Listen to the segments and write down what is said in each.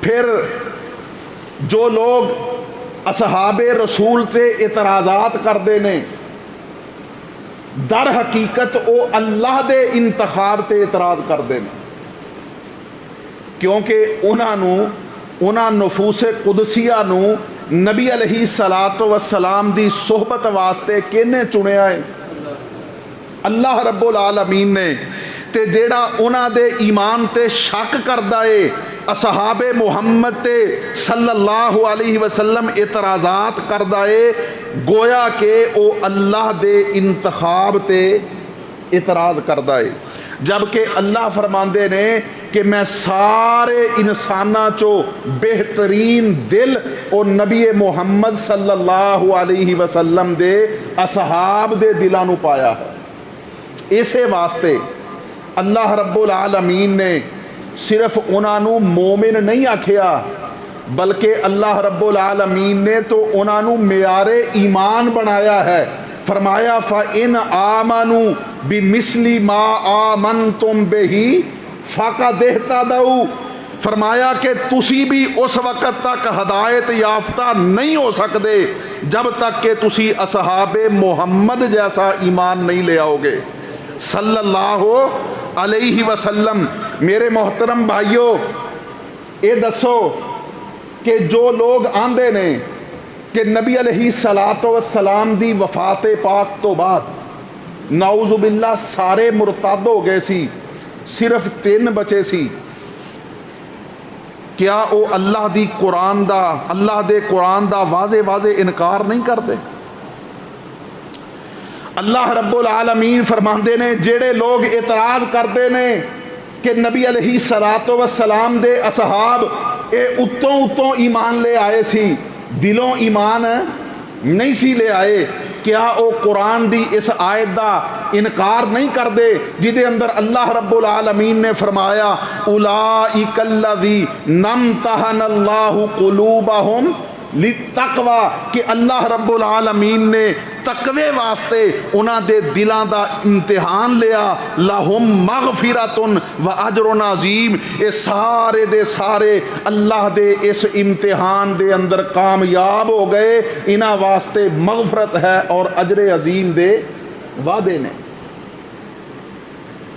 پھر جو لوگ اصحاب رسول تے اعتراضات کردے نے در حقیقت او اللہ دے انتخاب تے اعتراض کردے نے، کیونکہ انہاں نفوس قدسیہ نو نبی علیہ الصلوۃ والسلام دی صحبت واسطے کنے چنیا ہے؟ اللہ رب العالمین نے۔ تے جیڑا انہاں دے ایمان تے شک کردا ہے، اصحاب محمد تے صلی اللہ علیہ وسلم اعتراضات کردا ہے، گویا کہ او اللہ دے انتخاب تے اعتراض کردا ہے، جبکہ اللہ فرماندے نے کہ میں سارے انساناں چو بہترین دل اور نبی محمد صلی اللہ علیہ وسلم دے اصحاب دے دلاں نو پایا ہے۔ اسے واسطے اللہ رب العالمین نے صرف انہاں نو مومن نہیں آکھیا، بلکہ اللہ رب العالمین نے تو انہاں نو معیار ایمان بنایا ہے۔ فرمایا فَإِنْ آمَنُوا بِمِثْلِ مَا آمَنْتُمْ بِهِ فَقَدِ اهْتَدَوْا، فرمایا کہ تسی بھی اس وقت تک ہدایت یافتہ نہیں ہو سکتے جب تک کہ تسی اصحاب محمد جیسا ایمان نہیں لے آؤ گے صلی اللہ علیہ وسلم۔ میرے محترم بھائیو، اے دسو کہ جو لوگ آندے نے کہ نبی علیہ الصلوۃ والسلام دی وفات پاک تو بعد نعوذ باللہ سارے مرتد ہو گئے سی، صرف 3 بچے سی، کیا او اللہ دے قرآن دا واضح انکار نہیں کرتے؟ اللہ رب العالمین فرماندے نے جیڑے لوگ اعتراض کرتے نے کہ نبی علیہ الصلوۃ والسلام دے اصحاب اے اتوں ایمان لے آئے سی، دلوں ایمان نہیں سی لے آئے، کیا او قرآن دی اس آیت دا انکار نہیں کردے جدے اندر اللہ رب العالمین نے فرمایا اولئک الذین امتحن اللہ قلوبہم للتقوی، کہ اللہ رب العالمین نے تقوی واسطے انہاں دے دلاں دا امتحان لیا، لہم مغفرۃ و اجر عظیم، اے سارے دے سارے اللہ دے اس امتحان دے اندر کامیاب ہو گئے، انہاں واسطے مغفرت ہے اور اجر عظیم دے وعدے نے۔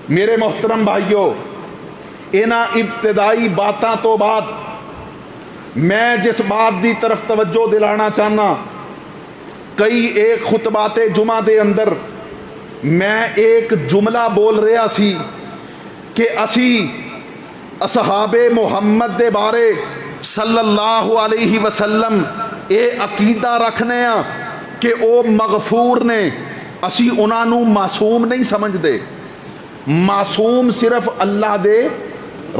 میرے محترم بھائیو، انہاں ابتدائی باتاں تو بعد میں جس بات دی طرف توجہ دلانا چاہنا، کئی ایک خطبات جمعہ دے اندر میں ایک جملہ بول رہا سی کہ اسی اصحاب محمد دے بارے صلی اللہ علیہ وسلم اے عقیدہ رکھنے ہاں کہ او مغفور نے، اسی انہاں نو معصوم نہیں سمجھ دے۔ معصوم صرف اللہ دے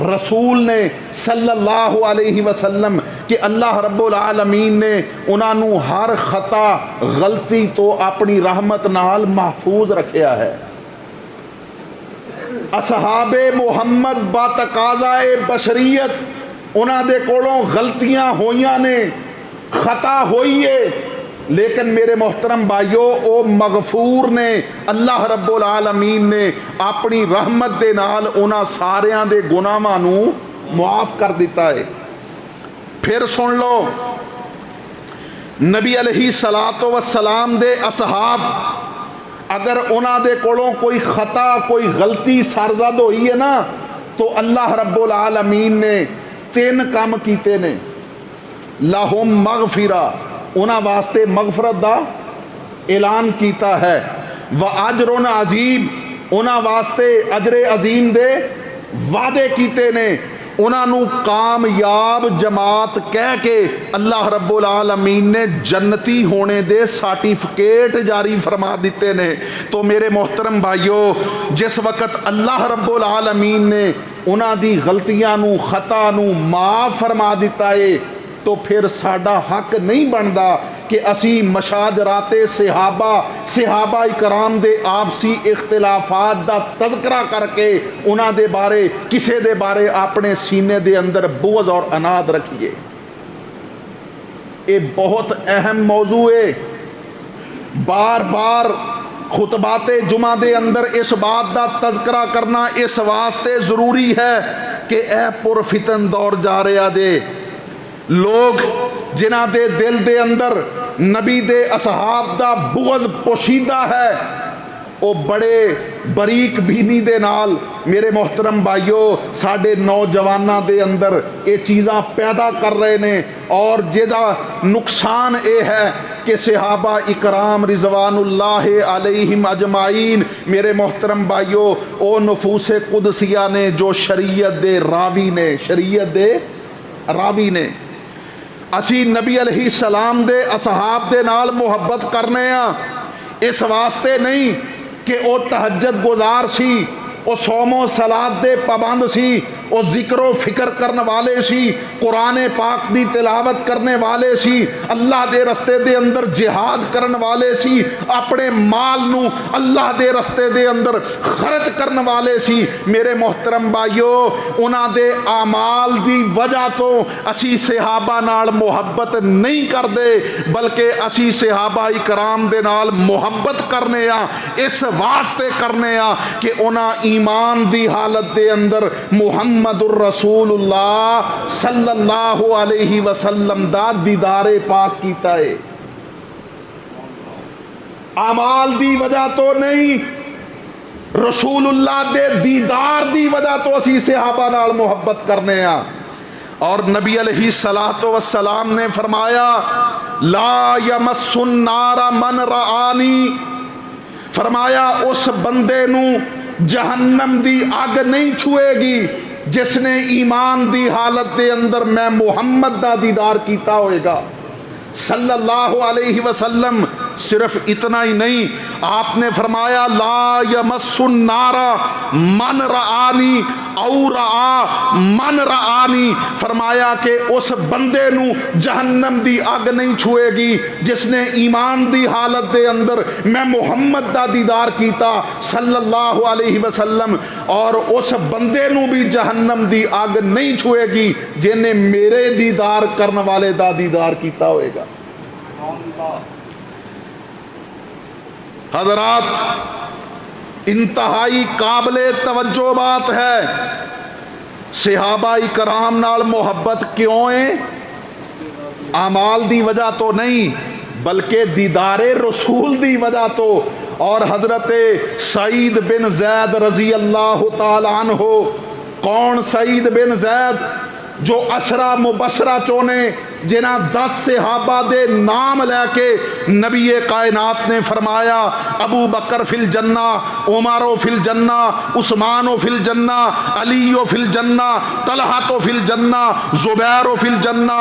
رسول نے صلی اللہ علیہ وسلم، کہ اللہ رب العالمین نے انہاں نو ہر خطا غلطی تو اپنی رحمت نال محفوظ رکھیا ہے۔ اصحاب محمد با تقاضائے بشریت انہاں دے کولوں غلطیاں ہوئیاں نے، خطا ہوئی ہے، لیکن میرے محترم بھائیو او مغفور نے، اللہ رب العالمین نے اپنی رحمت دے نال انہاں ساریاں دے گناہاں نو معاف کر دیتا ہے۔ پھر سن لو، نبی علیہ الصلوۃ والسلام دے اصحاب اگر انہاں دے کولوں کوئی خطا کوئی غلطی سرزد ہوئی ہے نا، تو اللہ رب العالمین نے 3 کام کیتے نے۔ لہم مغفرہ، انہاں واسطے مغفرت دا اعلان کیتا ہے، وَأَجْرٌ عَظِيمٌ، انہاں واسطے اجر عظیم دے وعدے کیتے نے، انہاں نو کامیاب جماعت کہہ کے اللہ رب العالمین نے جنتی ہونے دے سرٹیفکیٹ جاری فرما دیتے نے۔ تو میرے محترم بھائیو، جس وقت اللہ رب العالمین نے انہاں دی غلطیاں نو خطا نو معاف فرما دیتا ہے، تو پھر ساڈا حق نہیں بندا کہ اسی مشاجرات صحابہ کرام دے آپسی اختلافات دا تذکرہ کر کے انہاں دے بارے کسے دے بارے اپنے سینے دے اندر بغض اور عناد رکھیے۔ یہ بہت اہم موضوع ہے، بار بار خطبات جمعہ دے اندر اس بات دا تذکرہ کرنا اس واسطے ضروری ہے کہ اے پرفتن دور جا رہا دے، لوگ جنہ دے دل دے اندر نبی دے اصحاب دا بغض پوشیدہ ہے، وہ بڑے بریک بینی دے نال میرے محترم بھائیو ساڈے نوجواناں دے اندر یہ چیزاں پیدا کر رہے نے، اور جدا نقصان اے ہے کہ صحابہ اکرام رضوان اللہ علیہم اجمعین میرے محترم بھائیو او نفوس قدسیہ نے جو شریعت دے راوی نے، شریعت دے راوی نے، اسی نبی علیہ السلام دے اصحاب دے نال محبت کرنے ہاں اس واسطے نہیں کہ او تہجد گزار سی، او صوم و صلات دے پابند سی، او ذکر و فکر کرنے والے سی، قرآن پاک دی تلاوت کرنے والے سی، اللہ دے رستے دے اندر جہاد کرنے والے سی، اپنے مال نو اللہ دے رستے دے اندر خرچ کرنے والے سی۔ میرے محترم بھائیو انہاں دے اعمال دی وجہ تو اسی صحابہ نال محبت نہیں کر دے، بلکہ اسی صحابہ اکرام دے نال محبت کرنے آ اس واسطے کرنے آ کہ انہاں ایمان دی حالت دے اندر محمد الرسول اللہ صلی اللہ علیہ وسلم دا دیدار پاک کیتا ہے، اعمال دی وجہ تو نہیں، رسول اللہ دے دیدار دی وجہ تو اسی صحابہ نال محبت کرنے آ۔ اور نبی علیہ الصلوۃ والسلام نے فرمایا لا یمس النار من رآنی، فرمایا اس بندے نو جہنم دی اگ نہیں چھوئے گی جس نے ایمان دی حالت دے اندر میں محمد دا دیدار کیتا ہوئے گا صلی اللہ علیہ وسلم۔ صرف اتنا ہی نہیں، آپ نے فرمایا لا یمس النار من رآنی او رآ من رآنی، فرمایا کہ اس بندے نو جہنم دی اگ نہیں چھوئے گی جس نے ایمان دی حالت دے اندر میں محمد دا دیدار کیتا صلی اللہ علیہ وسلم، اور اس بندے نو بھی جہنم دی اگ نہیں چھوئے گی جن نے میرے دیدار کرنے والے دا دیدار کیتا ہوئے گا۔ حضرات انتہائی قابل توجہ بات ہے، صحابہ اکرام نال محبت کیوں ہے؟ اعمال دی وجہ تو نہیں بلکہ دیدار رسول دی وجہ تو۔ اور حضرت سعید بن زید رضی اللہ تعالی عنہ، کون سعید بن زید؟ جو عشرہ مبشرہ چونے جنہ 10 صحابہ دے نام لے کے نبی کائنات نے فرمایا ابو بکر فی الجنہ، عمر فی الجنہ، عثمان فی الجنہ، علی فی الجنہ، طلحہ فی الجنہ، زبیر فی الجنہ،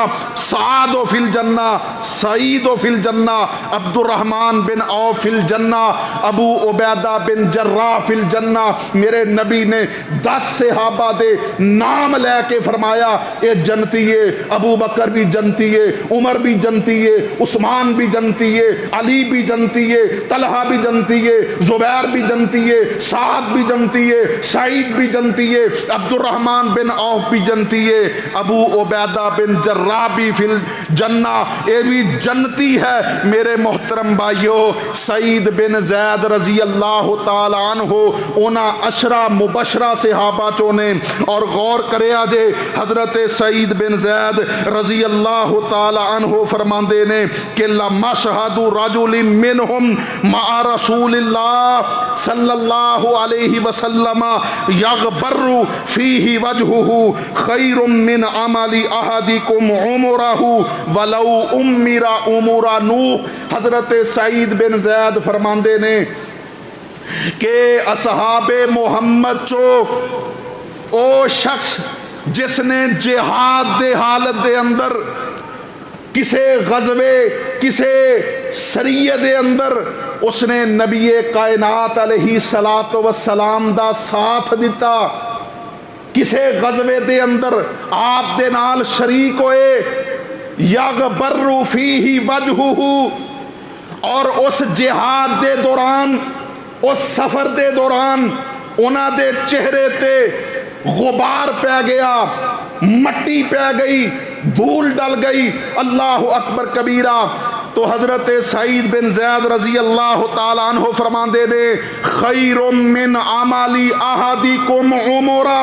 سعد فی الجنہ، سعید فی الجنہ، عبد الرحمن بن عوف فی الجنہ، ابو عبیدہ بن جراح فی الجنہ۔ میرے نبی نے 10 صحابہ دے نام لے کے فرمایا یہ جنتی ہے، ابو بکر بھی جنتی ہے، عمر بھی جنتی ہے، عثمان بھی جنتی ہے، علی بھی جنتی ہے، طلحہ بھی جنتی ہے، زبیر بھی جنتی ہے، سعد بھی جنتی ہے، سعید بھی جنتی ہے، عبد الرحمن بن عوف بھی جنتی ہے، ابو عبیدہ بن جراح بھی فی الجنہ، یہ بھی جنتی ہے۔ میرے محترم بھائیو سعید بن زید رضی اللہ تعالی عنہ اونا عشرہ مبشرہ صحابہ چونے، اور غور کرے آجے حضرت سعید بن زید رضی اللہ تعالی عنہ فرماندے نے کہ لَمَشْهَدُ رَجُلٍ مِّنْهُمْ مَعَ رَسُولِ اللَّهِ صلی اللہ علیہ وسلم يَغْبَرُّ فِيهِ وَجْهُهُ خَيْرٌ مِّنْ عَمَلِ أَحَدِكُمْ عُمُرَهُ وَلَوْ أُمِّرَ عُمُرَ نوح۔ حضرت سعید بن زید فرماندے نے کہ اصحاب محمد چو او شخص جس نے جہاد دے حالت دے اندر کسے غزوے کسے سریہ دے اندر اس نے نبی کائنات علیہ الصلوۃ والسلام دا ساتھ دیتا، کسے غزوے دے اندر آپ دے نال شریک ہوئے، یغبر فیہ وجہہ، اور اس جہاد دے دوران اس سفر دے دوران انہاں دے چہرے تے غبار پہ گیا، مٹی پہ گئی، دھول ڈل گئی، اللہ اکبر کبیرہ۔ تو حضرت سعید بن زید رضی اللہ تعالیٰ عنہ فرماندے نے خیر من عمل احدکم عمرہ،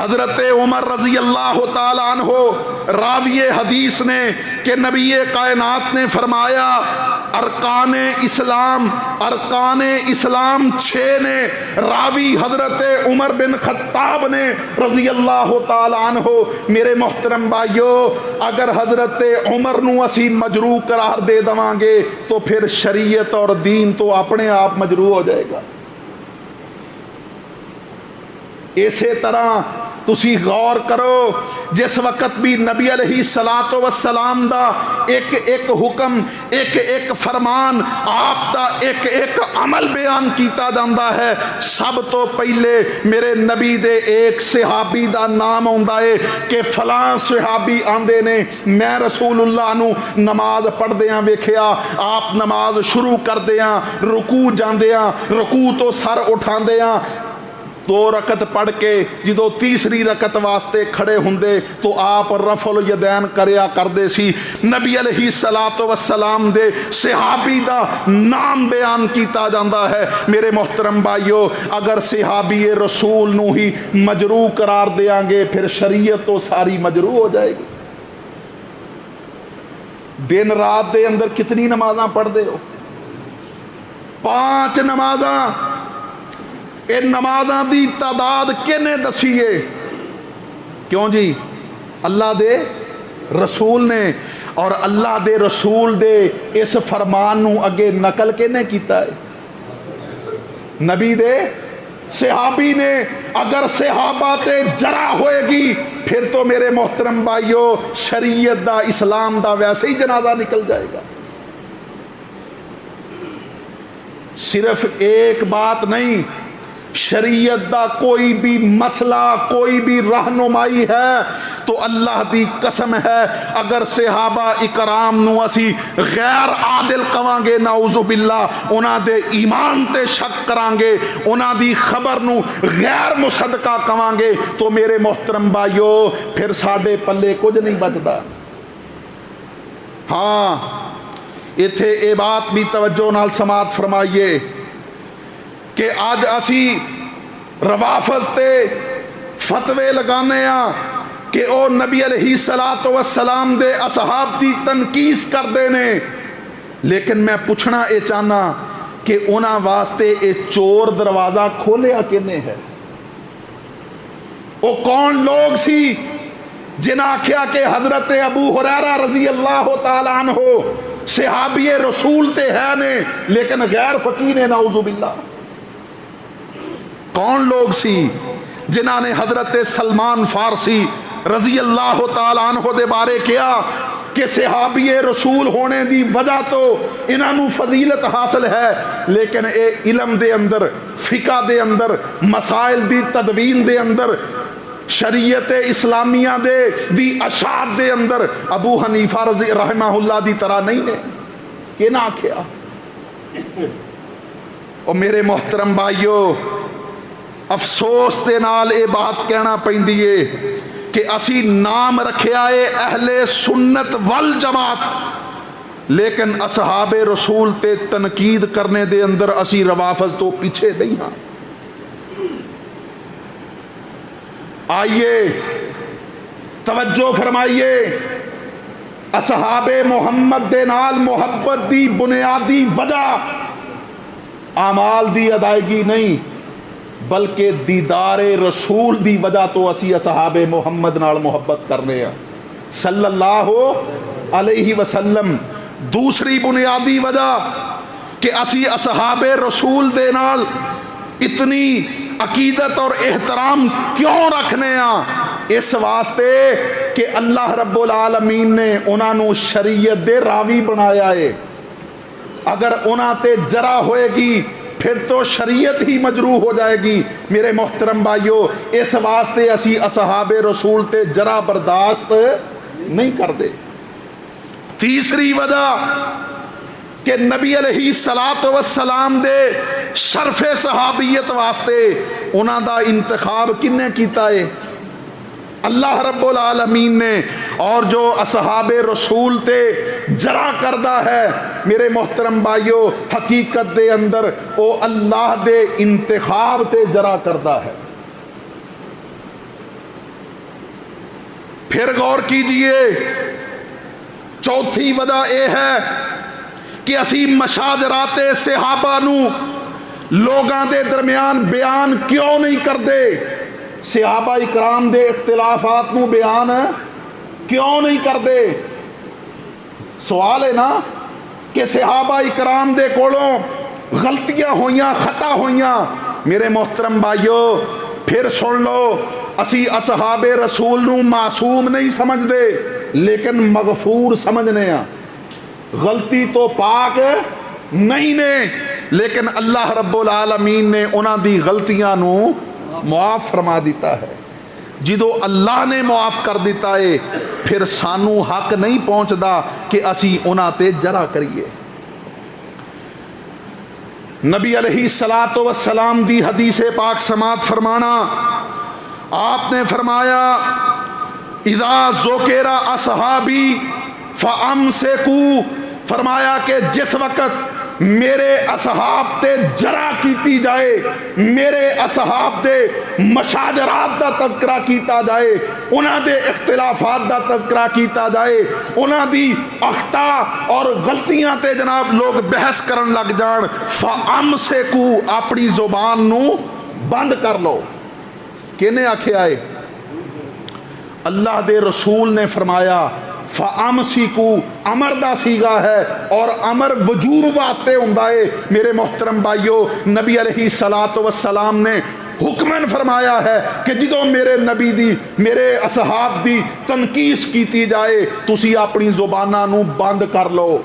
حضرت عمر رضی اللہ تعالیٰ عنہ راوی حدیث نے کہ نبی کائنات نے فرمایا ارکان اسلام 6 نے. راوی حضرت عمر بن خطاب نے رضی اللہ تعالیٰ عنہ. میرے محترم بھائیو، اگر حضرت عمر نو اسی مجروح قرار دے دواں گے تو پھر شریعت اور دین تو اپنے آپ مجروح ہو جائے گا. اسی طرح تسی غور کرو، جس وقت بھی نبی علیہ الصلوۃ والسلام دا ایک حکم، ایک فرمان، آپ دا ایک عمل بیان کیتا جاندا ہے، سب تو پہلے میرے نبی دے ایک صحابی دا نام آندا ہے کہ فلاں صحابی آندے نے میں رسول اللہ نو نماز پڑھدیاں ویکھیا، آپ نماز شروع کردیاں رکوع جاندیاں، رکوع تو سر اٹھاندیاں 2 رکعت پڑھ کے جدو تیسری رکعت واسطے کھڑے ہوندے تو آپ رفع الیدین کریا کردے سی. نبی علیہ الصلوۃ والسلام دے صحابی دا نام بیان کیتا جاندا ہے. میرے محترم بھائیو، اگر صحابی رسول نو ہی مجروح قرار دیاں گے پھر شریعت تو ساری مجروح ہو جائے گی. دن رات دے اندر کتنی نمازاں پڑھ دے ہو؟ 5 نمازاں. اے نمازاں دی تعداد کنے دسیے؟ کیوں جی؟ اللہ دے رسول نے، اور اللہ دے رسول دے اس فرمان نو اگے نقل کنے کیتا ہے؟ نبی دے صحابی نے. اگر صحابہ تے جرا ہوئے گی پھر تو میرے محترم بھائیو شریعت دا اسلام دا ویسے ہی جنازہ نکل جائے گا. صرف ایک بات نہیں، شریعت دا کوئی بھی مسئلہ، کوئی بھی رہنمائی ہے تو اللہ دی قسم ہے اگر صحابہ اکرام نو اسی غیر عادل کواں گے نعوذ باللہ، انہاں دے ایمان تے شک کران گے، انہاں دی خبر نو غیر مصدقہ کواں گے تو میرے محترم بھائیو پھر ساڈے پلے کچھ نہیں بچدا. ہاں ایتھے اے بات بھی توجہ نال سماعت فرمائیے کہ آج اسی روافض تے فتوے لگانے ہاں کہ او نبی علیہ الصلوۃ والسلام دے اصحاب دی تنقیص کر دینے، لیکن میں پوچھنا اے چاہنا کہ انہاں واسطے اے چور دروازہ کھولیا کنے ہے؟ او کون لوگ سی جنہاں آکھیا کہ حضرت ابو ہریرہ رضی اللہ تعالیٰ عنہ صحابی رسول تے ہے نے لیکن غیر فقیر نے نعوذ باللہ؟ کون لوگ سی جنہاں نے حضرت سلمان فارسی رضی اللہ تعالیٰ عنہ دے بارے کیا کہ صحابی رسول ہونے دی وجہ تو انہاں نو فضیلت حاصل ہے، لیکن اے علم دے اندر، فقہ دے اندر، مسائل دی تدوین دے اندر، شریعت اسلامیہ دی اشاعت دے اندر ابو حنیفہ رضی رحمہ اللہ دی طرح نہیں نے کہ نہ آکھیا. اور میرے محترم بھائیو افسوس دے نال اے بات کہنا پیندی ہے کہ اسی نام رکھیا ہے اہل سنت والجماعت، لیکن اصحاب رسول تے تنقید کرنے دے اندر اسی روافض تو پیچھے نہیں ہاں. آئیے توجہ فرمائیے، اصحاب محمد دے نال محبت دی بنیادی وجہ اعمال دی ادائیگی نہیں بلکہ دیدار رسول دی وجہ تو اسی اصحاب محمد نال محبت کرنے ہیں صلی اللہ علیہ وسلم. دوسری بنیادی وجہ کہ اسی اصحاب رسول دے نال اتنی عقیدت اور احترام کیوں رکھنے ہیں؟ اس واسطے کہ اللہ رب العالمین نے انہاں نو شریعت دے راوی بنایا ہے. اگر انہاں تے جرا ہوئے گی پھر تو شریعت ہی مجروح ہو جائے گی. میرے محترم بھائیو اس واسطے اسی اصحاب رسول تے جرا برداشت نہیں کر دے. تیسری وجہ کہ نبی علیہ الصلوۃ والسلام دے شرف صحابیت واسطے انہاں دا انتخاب کنے کیتا ہے؟ اللہ رب العالمین نے. اور جو اصحاب رسول تے جرا کردہ ہے میرے محترم بھائیو حقیقت دے اندر او اللہ دے انتخاب تے جرا کردہ ہے. پھر غور کیجئے، چوتھی وجہ یہ ہے کہ اسی مشاجرات صحابہ نو لوگاں دے درمیان بیان کیوں نہیں کر دے؟ صحابہ اکرام دے اختلافات نو بیان کیوں نہیں کر دے؟ سوال ہے نا کہ صحابہ اکرام دے کولوں غلطیاں ہویاں، خطا ہویاں، میرے محترم بھائیو پھر سن لو، اسی اصحاب رسول نو معصوم نہیں سمجھ دے لیکن مغفور سمجھنے ہیں۔ غلطی تو پاک نہیں نے لیکن اللہ رب العالمین نے انہاں دی غلطیاں نو معاف فرما دیتا ہے۔ جدو اللہ نے معاف کر دیتا ہے پھر سانو حق نہیں پہنچدا کہ اسی انہاں تے جرا کریے۔ نبی علیہ السلام دی حدیث پاک سماعت فرمانا، آپ نے فرمایا اذا ذکر اصحابی فامسکوا، فرمایا کہ جس وقت میرے اصحاب تے جرا کیتی جائے، میرے اصحاب تے مشاجرات دا تذکرہ کیتا جائے، انہاں دے اختلافات دا تذکرہ کیتا جائے، انہاں دی اخطاء اور غلطیاں تے جناب لوگ بحث کرن لگ جان، فامسکوا، اپنی زبان نو بند کر لو۔ کہنے آکھیا ہے؟ اللہ دے رسول نے فرمایا فَأَمْسِكُوا، امر دا سیغہ ہے اور امر وجوب واسطے ہوندا ہے۔ میرے محترم بھائیو نبی علیہ السلام نے حکمن فرمایا ہے کہ جدو میرے نبی دی، میرے اصحاب دی تنقیس کیتی جائے تسی اپنی زباناں نو بند کر لو۔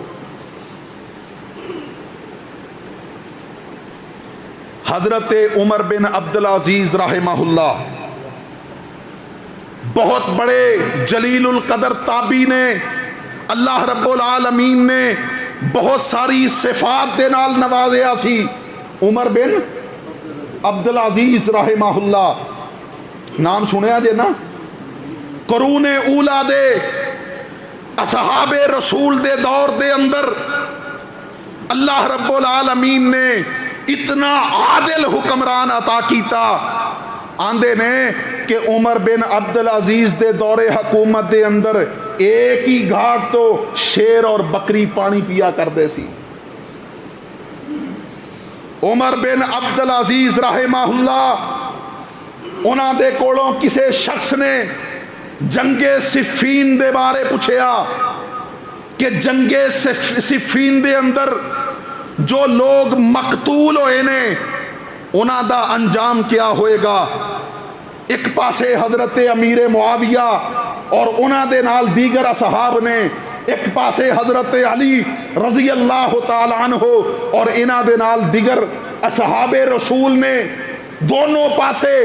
حضرت عمر بن عبدالعزیز رحمہ اللہ بہت بڑے جلیل القدر تابعی نے، اللہ رب العالمین نے بہت ساری صفات دے نال نوازیا سی۔ عمر بن عبدالعزیز رحمہ اللہ نام سنیا جے نا؟ قرون اولا دے اصحاب رسول دے دور دے اندر اللہ رب العالمین نے اتنا عادل حکمران عطا کیتا، آندے نے کہ عمر بن عبدالعزیز دے دور حکومت دے اندر ایک ہی گھاٹ تو شیر اور بکری پانی پیا کر دے سی۔ عمر بن عبدالعزیز رحمہ اللہ انہاں دے کولوں کسے شخص نے جنگ صفین دے بارے پوچھیا کہ جنگ صفین دے اندر جو لوگ مقتول ہوئے نے انہاں دا انجام کیا ہوئے گا؟ ایک پاسے حضرت امیر معاویہ اور انہاں دے نال دیگر اصحاب نے، ایک پاسے حضرت علی رضی اللہ تعالیٰ عنہ اور انہاں دے نال دیگر اصحاب رسول نے، دونوں پاسے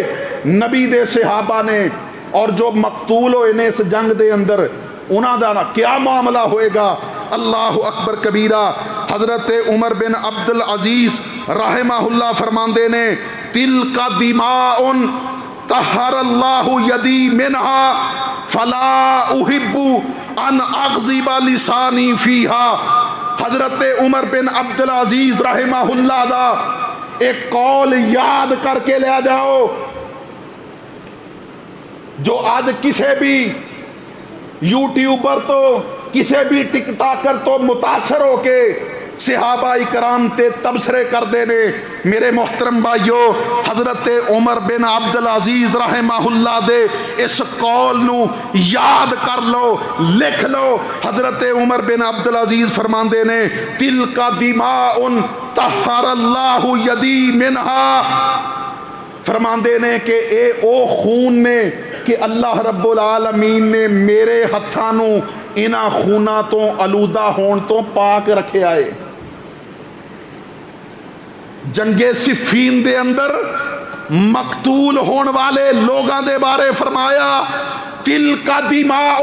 نبی دے صحابہ نے، اور جو مقتول ہوئے نے اس جنگ دے اندر انہاں دا کیا معاملہ ہوئے گا؟ اللہ اکبر کبیرہ۔ حضرت عمر بن عبدالعزیز رحمہ اللہ فرماندے نے تلک دماء طہر اللہ یدی منہا فلا احب ان اغضب لسانی فیہا۔ حضرت عمر بن عبدالعزیز رحمہ اللہ دا ایک قول یاد کر کے لے جاؤ، جو آج کسے بھی یوٹیوبر تو کسے بھی ٹک ٹاکر تو متاثر ہو کے صحابہ اکرام تے تبصرے کر دینے۔ میرے محترم بھائیو حضرت عمر بن عبدالعزیز رحمہ اللہ دے اس قول نو یاد کر لو، لکھ لو۔ حضرت عمر بن عبدالعزیز فرماندے نے تلک دماء طہر اللہ یدی منہا، فرماندے نے کہ اے او خون نے کہ اللہ رب العالمین نے میرے ہتھاں نو انہاں خوناں تو آلودہ ہون تو پاک رکھے آئے۔ جنگ صفین دے اندر مقتول ہون والے لوگاں دے بارے فرمایا تلک دماء،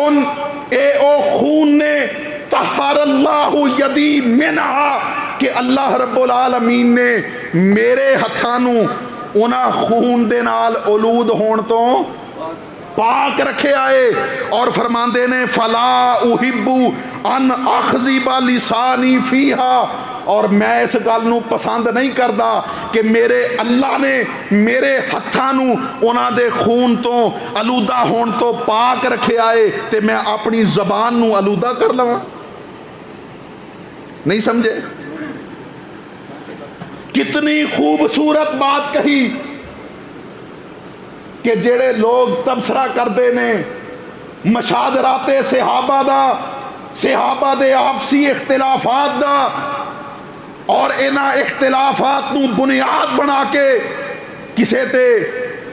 اے او خون نے طہر اللہ یدی منہا کہ اللہ رب العالمین نے میرے ہتھاں نو انہاں خون دے نال آلود ہون تو پاک رکھے آئے۔ اور فرماندے نے فلا احب ان اخذب لسانی فیہا، اور میں اس گل نو پسند نہیں کردا کہ میرے اللہ نے میرے ہتھاں نو انہاں دے خون تو آلودہ ہون تو پاک رکھیا ہے تے میں اپنی زبان نو آلودہ کر لواں. نہیں سمجھے؟ کتنی خوبصورت بات کہی کہ جڑے لوگ تبصرہ کردے نے مشاجرات صحابہ دا، صحابہ دے آپسی اختلافات دا، اور انہاں اختلافات نو بنیاد بنا کے کسے تے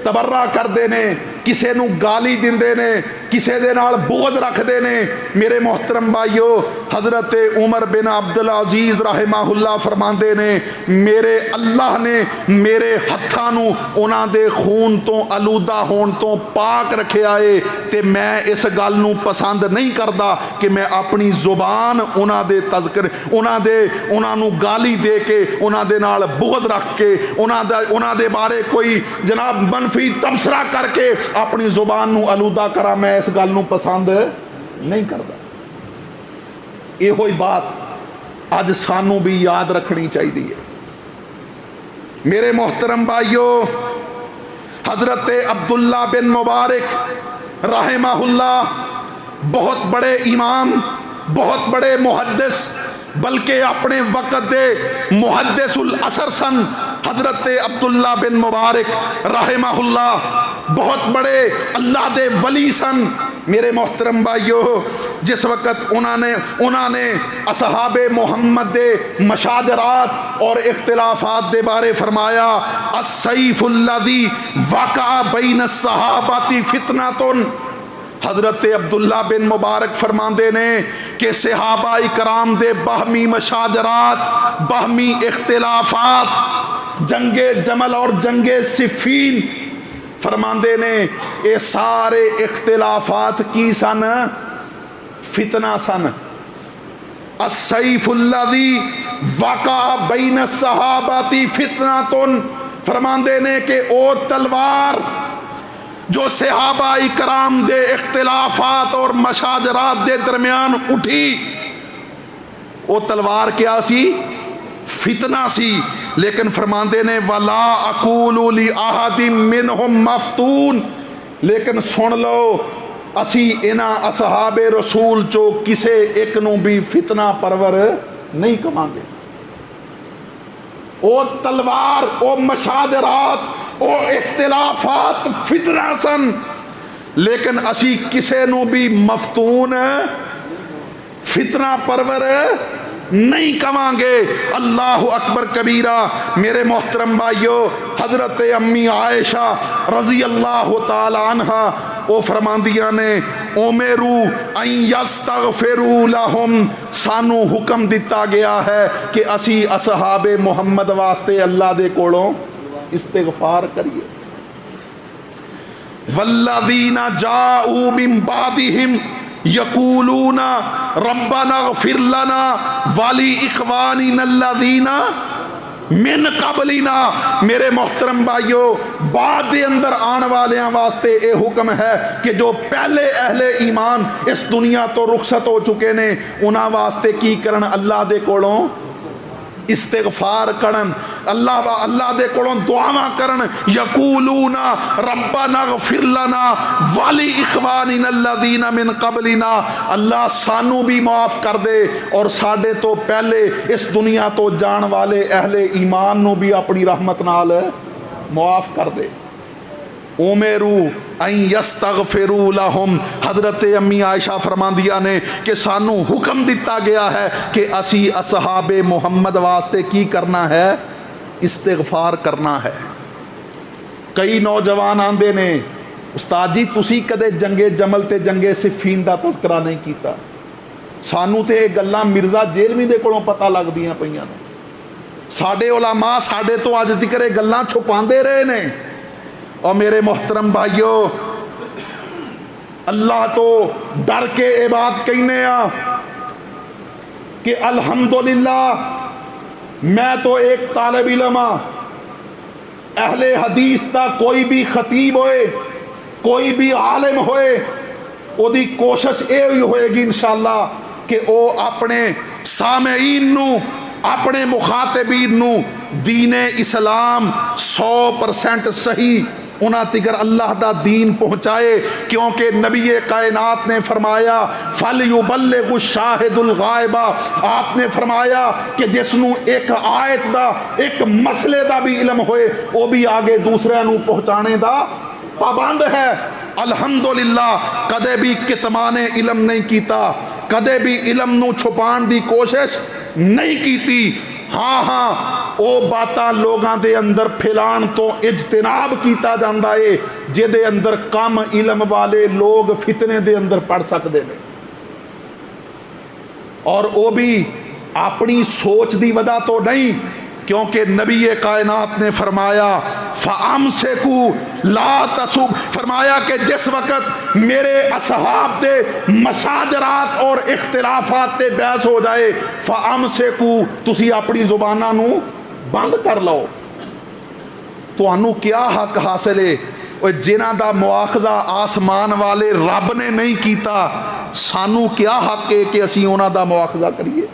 تبرہ کردے نے، کسے نو گالی دیندے نے، کسے دے نال بغض رکھ دے نے. میرے محترم بھائیو، حضرت عمر بن عبدالعزیز رحمہ اللہ فرماندے نے میرے اللہ نے میرے ہتھاں نو انہاں دے خون تو آلودہ ہون تو پاک رکھیا ہے تے میں اس گل نو پسند نہیں کردا کہ میں اپنی زبان انہاں دے تذکر انہاں نو گالی دے کے انہاں دے نال بغض رکھ کے انہاں دے بارے کوئی جناب منفی تبصرہ کر کے اپنی زبان نو آلودہ کرا، میں اس گل نو پسند نہیں کردا. یہ ہوئی بات اج سانو بھی یاد رکھنی چاہیے. میرے محترم بھائیو، حضرت عبداللہ بن مبارک رحمہ اللہ بہت بڑے امام، بہت بڑے محدث، بلکہ اپنے وقت دے محدث العصر سن. حضرت عبداللہ بن مبارک رحمہ اللہ بہت بڑے اللہ دے ولی سن. میرے محترم بھائیو، جس وقت انہوں نے اصحاب محمد دے مشاجرات اور اختلافات دے بارے فرمایا، السیف الذی وقع بین الصحابۃ فتنۃ. حضرت عبداللہ بن مبارک فرماندے نے کہ صحابہ اکرام دے باہمی مشاجرات، باہمی اختلافات، جنگ جمل اور جنگ صفین، فرماندے نے اے سارے اختلافات کی سن؟ فتنہ سن. السیف الذی وقع بین الصحابۃ فتنۃ، فرماندے نے کہ او تلوار جو صحابہ اکرام دے اختلافات اور مشاجرات دے درمیان اٹھی، وہ تلوار کیا سی؟ فتنہ سی. لیکن فرماندے نے وَلَا أَقُولُ لِأَحَدٍ مِّنْهُمْ مَفْتُونَ، لیکن سن لو اسی انہاں اصحاب رسول چو کسے ایک نو بھی فتنہ پرور نہیں کماں گے. او تلوار، او مشاجرات، او اختلافات فتنہ سن، لیکن اسی کسے نو بھی مفتون فتنہ پرور نہیں کماں گے. اللہ اکبر کبیرہ. میرے محترم بھائیو، حضرت امی عائشہ رضی اللہ تعالی عنہ وہ فرماندیاں نے اُمِرُوا ان یستغفروا لہم، سانو حکم دیتا گیا ہے کہ اسی اصحاب محمد واسطے اللہ دے کولوں استغفار کریے. والذین جاءوا من بعدہم یقولون ربنا اغفر لنا ولاخواننا الذین من قبلنا. میرے محترم بھائیو، بعد دے اندر آن والیاں واسطے اے حکم ہے کہ جو پہلے اہل ایمان اس دنیا تو رخصت ہو چکے نے، انہاں واسطے کی کرن؟ اللہ دے کولوں استغفار کرن، اللہ دے کولوں دعاواں کرن. یقولون ربنا اغفر لنا ولاخواننا الذین من قبلنا، اللہ سانو بھی معاف کر دے اور ساڈے تو پہلے اس دنیا تو جان والے اہل ایمان نو بھی اپنی رحمت نال معاف کر دے. اُمِرُوا ان یستغفروا لہم. حضرت امی عائشہ فرماندیاں نے کہ سانو حکم دیتا گیا ہے کہ اسی اصحاب محمد واسطے کی کرنا ہے؟ استغفار کرنا ہے. کئی نوجوان آندے نے استاد جی تسی کدے جنگ جمل تے جنگ صفین دا تذکرہ نہیں کیتا. سانو تے یہ گلاں مرزا جیلوی دے کولوں پتہ لگدیاں پیاں نے. ساڈے علماء ساڈے تو اج تک یہ گلاں چھپاندے رہے نے. اور میرے محترم بھائیو، اللہ تو ڈر کے اے بات کہنے کہ الحمدللہ میں تو ایک طالب علم ہاں، اہل حدیث دا کوئی بھی خطیب ہوئے، کوئی بھی عالم ہوئے، او دی کوشش اے ہوئی ہوئے گی انشاءاللہ کہ او اپنے سامعین نو اپنے مخاطبین نو دین اسلام 100% صحیح انہاں تگر اللہ دا دین پہنچائے، کیونکہ نبی کائنات نے فرمایا فَلْيُبَلِّغُ الشَّاهِدُ الْغَائِبَ، آپ نے فرمایا کہ جس نو ایک آیت دا ایک مسئلے دا بھی علم ہوئے وہ بھی آگے دوسرے نو پہنچانے دا پابند ہے۔ الحمدللہ کدے بھی کتمان علم نہیں کیتا، کدے بھی علم نو چھپان دی کوشش نہیں کیتی۔ ہاں او باتاں لوگاں دے اندر پھیلان تو اجتناب کیتا جاندا ہے جے دے اندر کم علم والے لوگ فتنے دے اندر پڑ سکدے نے، اور او بھی اپنی سوچ دی وجہ تو نہیں، کیونکہ نبی کائنات نے فرمایا فَأَمْسِكُوا لَا تَسُبْ، فرمایا کہ جس وقت میرے اصحاب دے مشاجرات اور اختلافات تے بحث ہو جائے فَأَمْسِكُوا، تسی اپنی زبانہ نو بند کر لو۔ تو انو کیا حق حاصل ہے؟ جنہ دا مواخذہ آسمان والے رب نے نہیں کیتا، سانو کیا حق ہے کہ اسی انہ دا مواخذہ کریے؟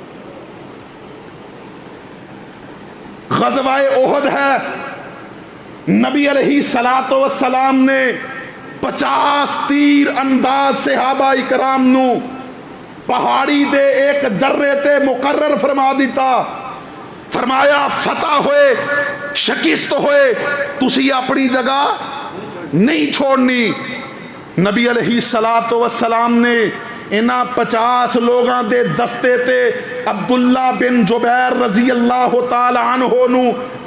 غزوہ احد ہے، نبی علیہ السلام نے 50 تیر انداز صحابہ اکرام نو پہاڑی دے ایک درے تے مقرر فرما دیتا، فرمایا فتح ہوئے شکست ہوئے تسی اپنی جگہ نہیں چھوڑنی۔ نبی علیہ السلام نے انہاں 50 لوگاں دے دستے تے عبداللہ بن جبیر رضی اللہ تعالی عنہ نو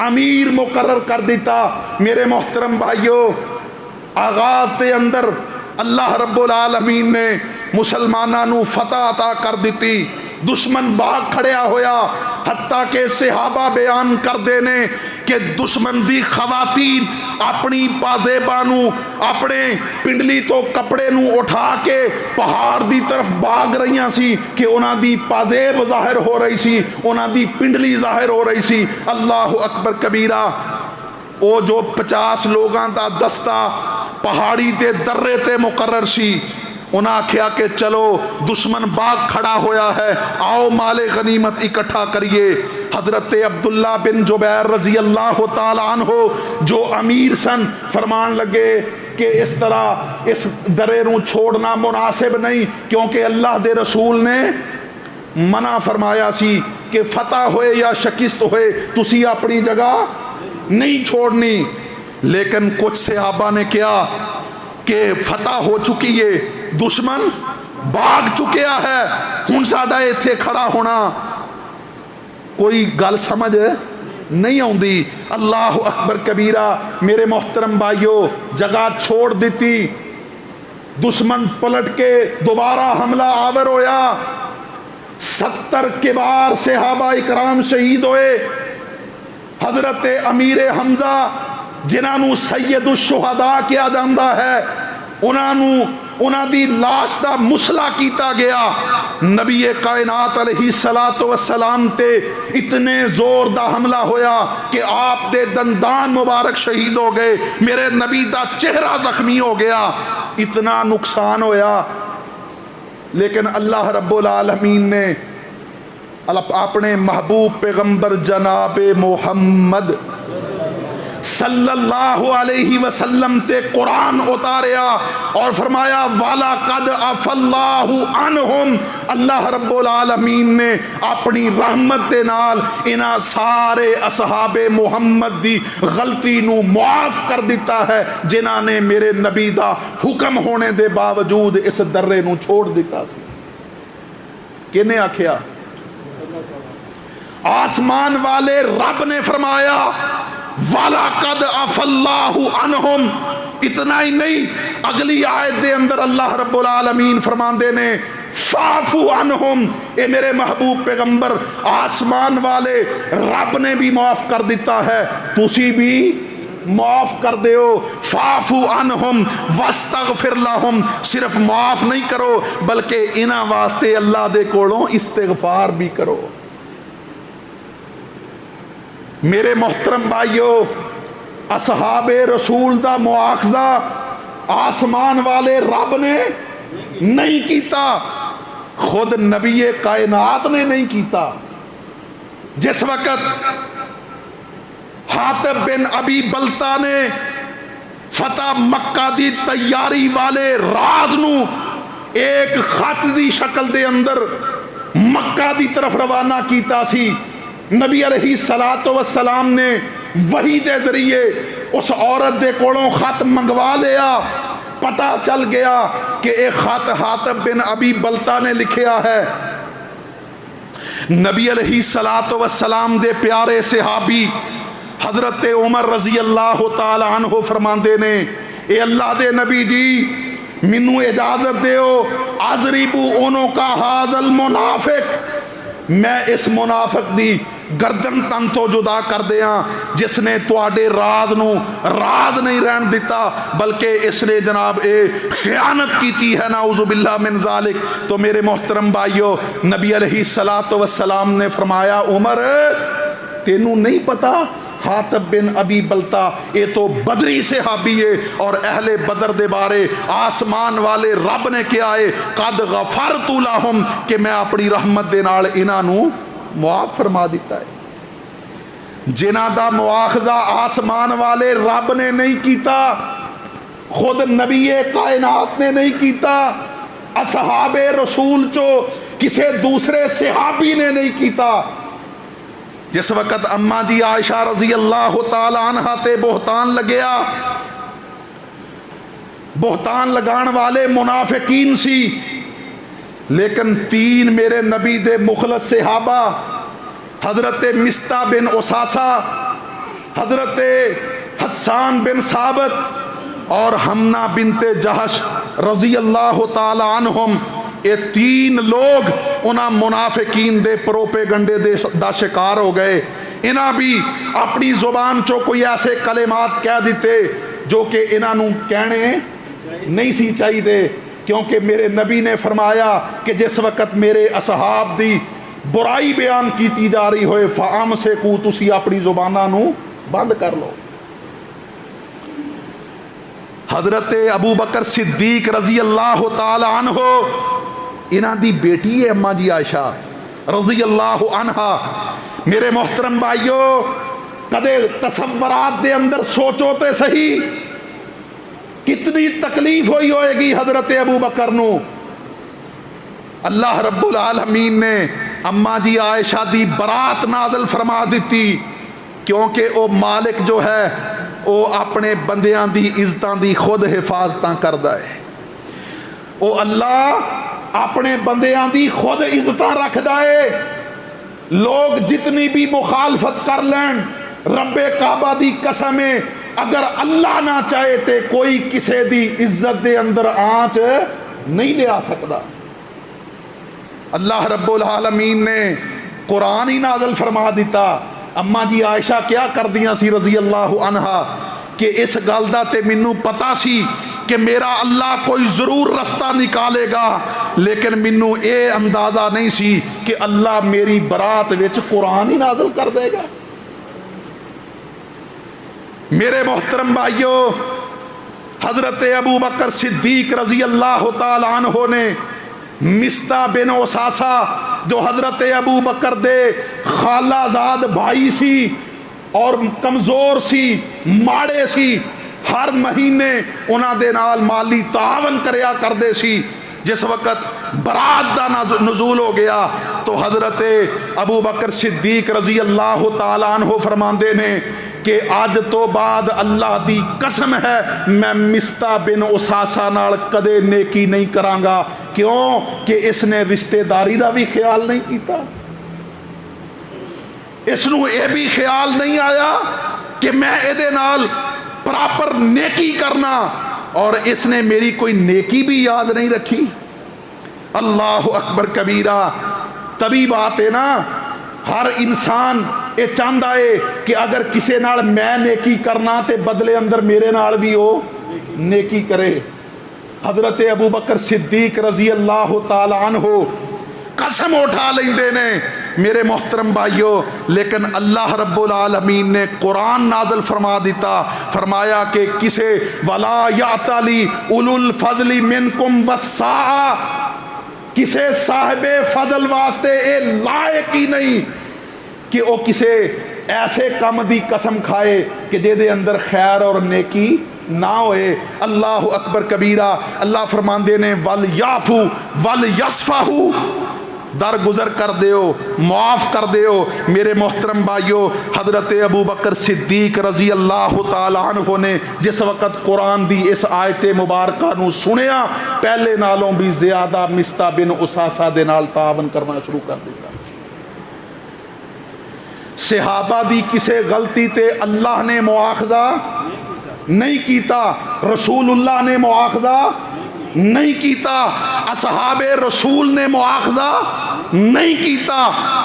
امیر مقرر کر دیتا۔ میرے محترم بھائیو، آغاز دے اندر اللہ رب العالمین نے مسلمانہ نو فتح عطا کر دیتی، دشمن باغ کھڑیا ہویا، حتیٰ کہ صحابہ بیان کر دینے کہ دشمن دی خواتین اپنی پازیبانو اپنے پنڈلی تو کپڑے نو اٹھا کے پہاڑ دی طرف باغ رہیاں سی کہ انہاں دی پازیب ظاہر ہو رہی سی، انہاں دی پنڈلی ظاہر ہو رہی سی۔ اللہ اکبر کبیرہ۔ او جو 50 لوگاں دا دستہ پہاڑی تے درے تے مقرر سی، انہاں کیا کہ چلو دشمن باغ کھڑا ہویا ہے، آؤ مال غنیمت اکٹھا کریے۔ حضرت عبداللہ بن جبیر رضی اللہ تعالی عنہ جو امیر سن فرمان لگے کہ اس طرح اس درے نو چھوڑنا مناسب نہیں، کیونکہ اللہ دے رسول نے منع فرمایا سی کہ فتح ہوئے یا شکست ہوئے تسی اپنی جگہ نہیں چھوڑنی۔ لیکن کچھ صحابہ نے کیا کہ فتح ہو چکی ہے، دشمن بھاگ چکیا ہے، ہن ساڈا ایتھے کھڑا ہونا کوئی گل سمجھ نہیں آندی۔ اللہ اکبر کبیرہ۔ میرے محترم بھائیو، جگہ چھوڑ دیتی، دشمن پلٹ کے دوبارہ حملہ آور ہویا، 70 کبار صحابہ اکرام شہید ہوئے۔ حضرت امیر حمزہ جنہاں نو سید الشہداء کیا جاندا ہے، انہاں دی لاش دا مسلا کیتا گیا۔ نبی کائنات علیہ السلام تے اتنے زور دا حملہ ہویا کہ آپ دے دندان مبارک شہید ہو گئے، میرے نبی دا چہرہ زخمی ہو گیا، اتنا نقصان ہویا۔ لیکن اللہ رب العالمین نے اپنے محبوب پیغمبر جناب محمد صلی اللہ علیہ وسلم تے قرآن اتاریا اور فرمایا وَلَقَدْ عَفَا اللَّهُ عَنْهُمْ، اللہ رب العالمین نے اپنی رحمت دے نال انہاں سارے اصحاب محمد دی غلطی نو معاف کر دیتا ہے جنہاں نے میرے نبی دا حکم ہونے دے باوجود اس درے نو چھوڑ دیتا سی۔ کنے آکھیا؟ آسمان والے رب نے فرمایا وَلَقَدْ عَفَا اللَّهُ عَنْهُمْ۔ اتنا ہی نہیں، اگلی آیت دے اندر اللہ رب العالمین فرماندے نے فَاعْفُوا عَنْهُمْ، اے میرے محبوب پیغمبر آسمان والے رب نے بھی معاف کر دیتا ہے، تسی بھی معاف کر دیو۔ فَاعْفُوا عَنْهُمْ وَاسْتَغْفِرْ لَهُمْ، صرف معاف نہیں کرو بلکہ انہاں واسطے اللہ دے کولوں استغفار بھی کرو۔ میرے محترم بھائیو، اصحاب رسول دا مواخذہ آسمان والے رب نے نہیں کیتا، خود نبی کائنات نے نہیں کیتا۔ جس وقت حاطب بن ابی بلتا نے فتح مکہ دی تیاری والے راز نو ایک خط دی شکل دے اندر مکہ دی طرف روانہ کیتا سی، نبی علیہ الصلوۃ والسلام نے وحی دے ذریعے اس عورت دے کولوں خط منگوا لیا، پتہ چل گیا کہ ایک خط حاطب بن ابی بلتا نے لکھیا ہے۔ نبی علیہ الصلوۃ والسلام دے پیارے صحابی حضرت عمر رضی اللہ تعالی عنہ فرماندے نے، اے اللہ دے نبی جی مینوں اجازت دیو، اضربو انو کا ھذا المنافق، میں اس منافق دی گردن تن تو جدا کر دیاں جس نے تواڈے راز نو راز نہیں رہن دیتا بلکہ اس نے جناب اے خیانت کیتی ہے، نعوذ باللہ من ذالک۔ تو میرے محترم بھائیو، نبی علیہ الصلوۃ والسلام نے فرمایا عمر تینوں نہیں پتا حاطب بن ابی بلتا یہ تو بدری صحابی ہے، اور اہل بدر دے بارے آسمان والے رب نے کیا ہے قد غفرت لہم، کہ میں اپنی رحمت دے نال انہاں نو معاف فرما دیتا ہے۔ جنہاں دا مواخذہ آسمان والے رب نے نہیں کیتا، خود نبی کائنات نے نہیں کیتا، اصحاب رسول چو کسے دوسرے صحابی نے نہیں کیتا۔ جس وقت اماں جی عائشہ رضی اللہ تعالی عنہ تے بہتان لگیا، بہتان لگان والے منافقین سی، لیکن تین میرے نبی دے مخلص صحابہ حضرت مستہ بن اساسہ، حضرت حسان بن ثابت اور حمنہ بنت جہش رضی اللہ تعالی عنہم، یہ تین لوگ انہاں منافقین دے پروپیگنڈے دا شکار ہو گئے۔ انہاں بھی اپنی زبان چو کوئی ایسے کلمات کہہ دیتے جو کہ انہاں نو کہنے نہیں سی چاہی دے، کیونکہ میرے نبی نے فرمایا کہ جس وقت میرے اصحاب دی برائی بیان کیتی جا رہی ہوئے فَأَمْسِكُوا، تسی اپنی زباناں نو بند کر لو۔ حضرت ابو بکر صدیق رضی اللہ تعالی عنہ، انہاں دی بیٹی ہے اماں جی عائشہ رضی اللہ عنہا۔ میرے محترم بھائیو، کدے تصورات دے اندر سوچو تے صحیح کتنی تکلیف ہوئی ہوئے گی حضرت ابو بکر نو۔ اللہ رب العالمین نے اماں جی عائشہ دی برات نازل فرما دیتی، کیونکہ او مالک جو ہے او اپنے بندیاں دی عزتاں دی خود حفاظتاں کردہ ہے۔ او اللہ اپنے بندیاں دی خود عزتاں رکھدا ہے۔ لوگ جتنی بھی مخالفت کر لین، رب کعبہ دی قسم ہے اگر اللہ نہ چاہے تے کوئی کسے دی عزت دے اندر آنچ نہیں لے آ سکتا۔ اللہ رب العالمین نے قرآن ہی نازل فرما دیتا۔ اماں جی عائشہ کیا کر دیاں سی رضی اللہ عنہا کہ اس گل دا تے مینوں پتا سی کہ میرا اللہ کوئی ضرور رستہ نکالے گا، لیکن مینوں اے اندازہ نہیں سی کہ اللہ میری برات وچ قرآن ہی نازل کر دے گا۔ میرے محترم بھائیو، حضرت ابو بکر صدیق رضی اللہ تعالی عنہ نے مستہ بن اساسہ جو حضرت ابو بکر دے خالہ زاد بھائی سی اور کمزور سی، ماڑے سی، ہر مہینے انہاں دے نال مالی تعاون کریا کردے سی۔ جس وقت برات دا نزول ہو گیا تو حضرت ابو بکر صدیق رضی اللہ تعالی عنہ فرماندے نے کہ آج تو بعد اللہ دی قسم ہے میں مستہ بن اساسہ نال کدے نیکی نہیں کرانگا، کیوں کہ اس نے رشتہ داری دا بھی خیال نہیں کیتا۔ اس نو اے بھی خیال نہیں آیا کہ میں اے دے نال پراپر نیکی کرنا، اور اس نے میری کوئی نیکی بھی یاد نہیں رکھی۔ اللہ اکبر کبیرہ۔ تبھی بات ہے نا، ہر انسان یہ چاہتا ہے کہ اگر کسے نال میں نیکی کرنا تے بدلے اندر میرے نال بھی وہ نیکی کرے۔ حضرت ابو بکر صدیق رضی اللہ تعالی عنہ قسم اٹھا لیندے نے میرے محترم بھائیو، لیکن اللہ رب العالمین نے قرآن نازل فرما دیتا، فرمایا کہ کسے وَلَا يَعْتَلِ أُولُو الْفَضْلِ مِنْكُمْ وَالسَّعَةِ، کسے صاحب فضل واسطے اے لائق ہی نہیں کہ وہ کسے ایسے کم دی قسم کھائے کہ جے دے اندر خیر اور نیکی نہ ہوئے۔ اللہ اکبر کبیرہ۔ اللہ فرماندے نے وَلْيَعْفُوا وَلْيَصْفَحُوا، درگزر کر دیو، معاف کر دیو۔ میرے محترم بھائیو، حضرت ابو بکر صدیق رضی اللہ تعالیٰ عنہ نے جس وقت قرآن دی اس آیت مبارکہ نو سنیا، پہلے نالوں بھی زیادہ مستہ بن اساسہ دے نال تعاون کرنا شروع کر دیتا۔ صحابہ دی کسے غلطی تے اللہ نے مواخذہ نہیں کیتا، رسول اللہ نے مواخذہ نہیں کیتا، اصحاب رسول نے مواخذہ نہیں کیتا،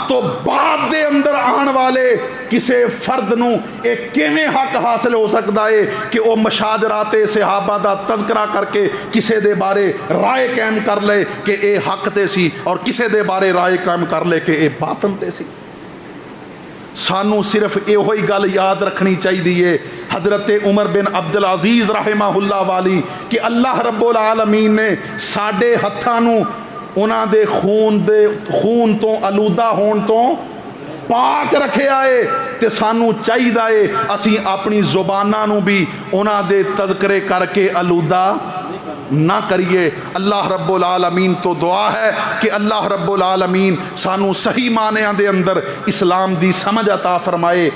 تو بعد دے اندر آن والے کسے فرد نو ایک کیویں حق حاصل ہو سکتا ہے کہ وہ مشاجرات صحابہ دا تذکرہ کر کے کسے دے بارے رائے قائم کر لے کہ اے حق تے سی، اور کسے دے بارے رائے قائم کر لے کہ اے باطل تے سی۔ سانو صرف یہ ہوئی گل یاد رکھنی چاہیے، حضرت عمر بن عبدالعزیز رحمہ اللہ والی، کہ اللہ رب العالمین نے ساڈے ہتھاں نو انہاں دے خون تو آلودہ ہون تو پاک رکھے آئے، تے سانو چاہیے اسی اپنی زباناں نو بھی انہاں دے تذکرے کر کے آلودہ نہ کریے۔ اللہ رب العالمین تو دعا ہے کہ اللہ رب العالمین سانو صحیح معنیاں دے اندر اسلام دی سمجھ عطا فرمائے۔